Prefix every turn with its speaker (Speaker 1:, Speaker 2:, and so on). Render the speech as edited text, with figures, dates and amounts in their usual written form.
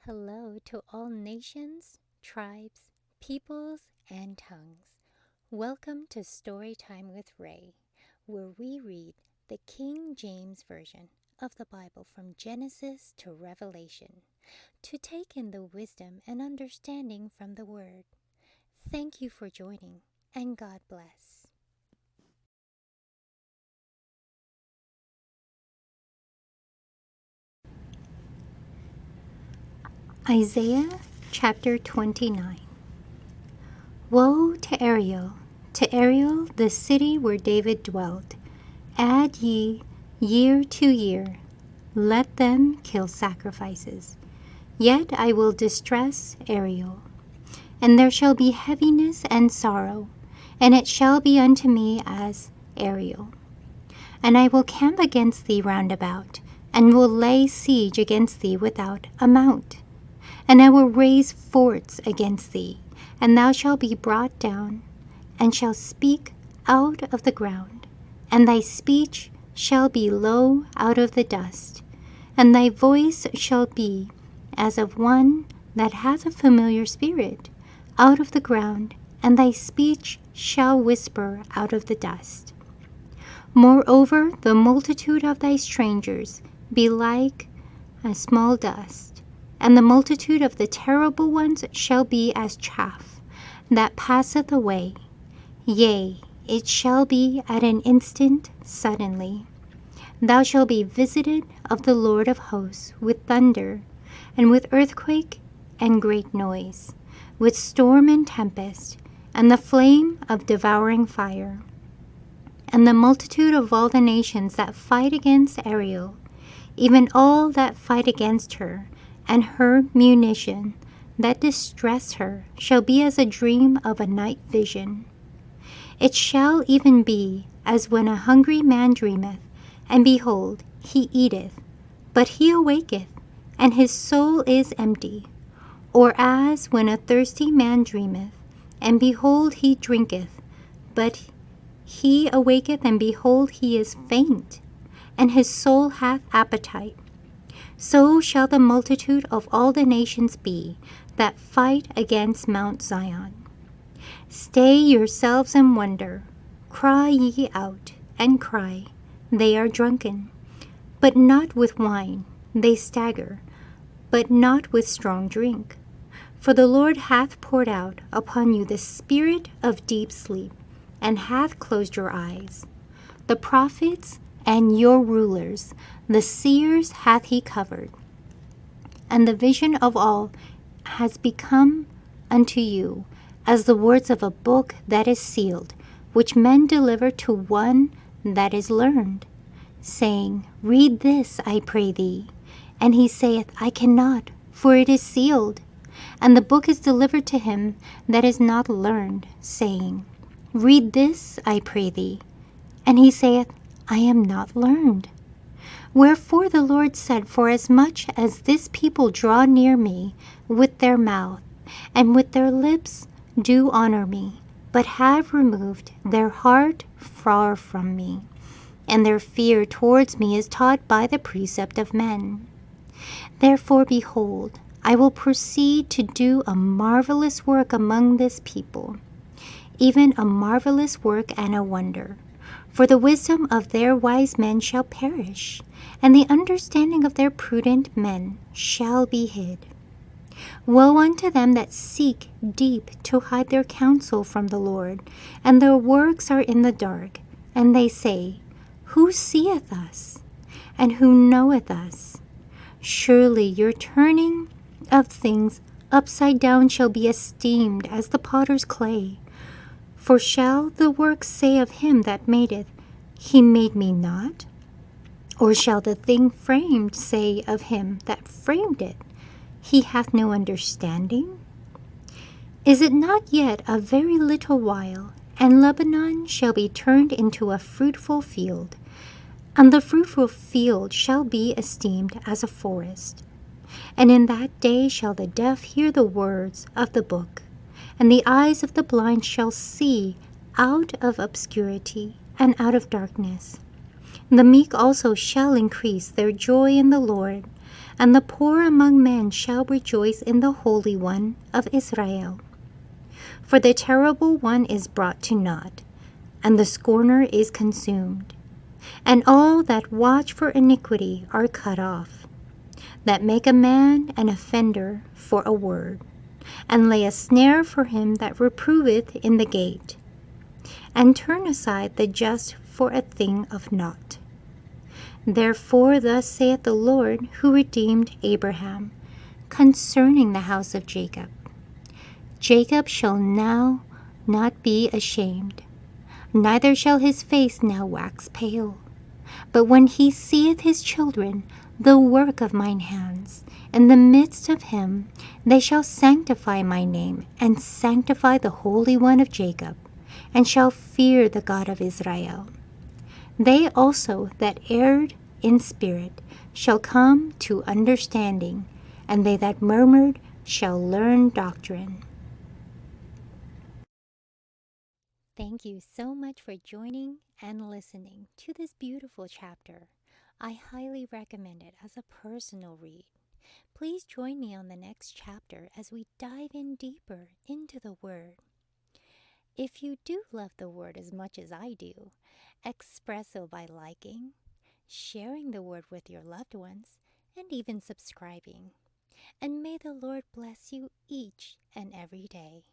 Speaker 1: Hello to all nations, tribes, peoples, and tongues. Welcome to Storytime with Rae, where we read the King James Version of the Bible from Genesis to Revelation, to take in the wisdom and understanding from the Word. Thank you for joining, and God bless. Isaiah chapter 29. Woe to Ariel, the city where David dwelt. Add ye year to year, let them kill sacrifices. Yet I will distress Ariel, and there shall be heaviness and sorrow, and it shall be unto me as Ariel. And I will camp against thee round about, and will lay siege against thee without amount. And I will raise forts against thee, and thou shalt be brought down, and shalt speak out of the ground, and thy speech shall be low out of the dust, and thy voice shall be as of one that hath a familiar spirit out of the ground, and thy speech shall whisper out of the dust. Moreover, the multitude of thy strangers be like a small dust, and the multitude of the terrible ones shall be as chaff that passeth away. Yea, it shall be at an instant suddenly. Thou shalt be visited of the Lord of hosts with thunder, and with earthquake and great noise, with storm and tempest, and the flame of devouring fire. And the multitude of all the nations that fight against Ariel, even all that fight against her, and her munition that distress her, shall be as a dream of a night vision. It shall even be as when a hungry man dreameth, and behold, he eateth, but he awaketh, and his soul is empty. Or as when a thirsty man dreameth, and behold, he drinketh, but he awaketh, and behold, he is faint, and his soul hath appetite. So shall the multitude of all the nations be that fight against Mount Zion. Stay yourselves and wonder, cry ye out, and cry, they are drunken, but not with wine, they stagger, but not with strong drink. For the Lord hath poured out upon you the spirit of deep sleep, and hath closed your eyes. The prophets and your rulers, the seers hath he covered, and the vision of all has become unto you as the words of a book that is sealed, which men deliver to one that is learned, saying, Read this, I pray thee. And he saith, I cannot, for it is sealed. And the book is delivered to him that is not learned, saying, Read this, I pray thee. And he saith, I am not learned. Wherefore the Lord said, Forasmuch as this people draw near me with their mouth, and with their lips do honor me, but have removed their heart far from me, and their fear towards me is taught by the precept of men. Therefore, behold, I will proceed to do a marvelous work among this people, even a marvelous work and a wonder. For the wisdom of their wise men shall perish, and the understanding of their prudent men shall be hid. Woe unto them that seek deep to hide their counsel from the Lord, and their works are in the dark, and they say, Who seeth us? And who knoweth us? Surely your turning of things upside down shall be esteemed as the potter's clay. For shall the work say of him that made it, He made me not? Or shall the thing framed say of him that framed it, He hath no understanding? Is it not yet a very little while, and Lebanon shall be turned into a fruitful field, and the fruitful field shall be esteemed as a forest? And in that day shall the deaf hear the words of the book, and the eyes of the blind shall see out of obscurity and out of darkness. The meek also shall increase their joy in the Lord. and the poor among men shall rejoice in the Holy One of Israel. For the terrible one is brought to naught, and the scorner is consumed, and all that watch for iniquity are cut off, that make a man an offender for a word, and lay a snare for him that reproveth in the gate, and turn aside the just for a thing of naught. Therefore thus saith the Lord, who redeemed Abraham, concerning the house of Jacob: Jacob shall now not be ashamed, neither shall his face now wax pale. But when he seeth his children, the work of mine hands, in the midst of him, they shall sanctify my name, and sanctify the Holy One of Jacob, and shall fear the God of Israel. They also that erred in spirit shall come to understanding, and they that murmured shall learn doctrine. Thank you so much for joining and listening to this beautiful chapter. I highly recommend it as a personal read. Please join me on the next chapter as we dive in deeper into the Word. If you do love the Word as much as I do, express so by liking, sharing the Word with your loved ones, and even subscribing. And may the Lord bless you each and every day.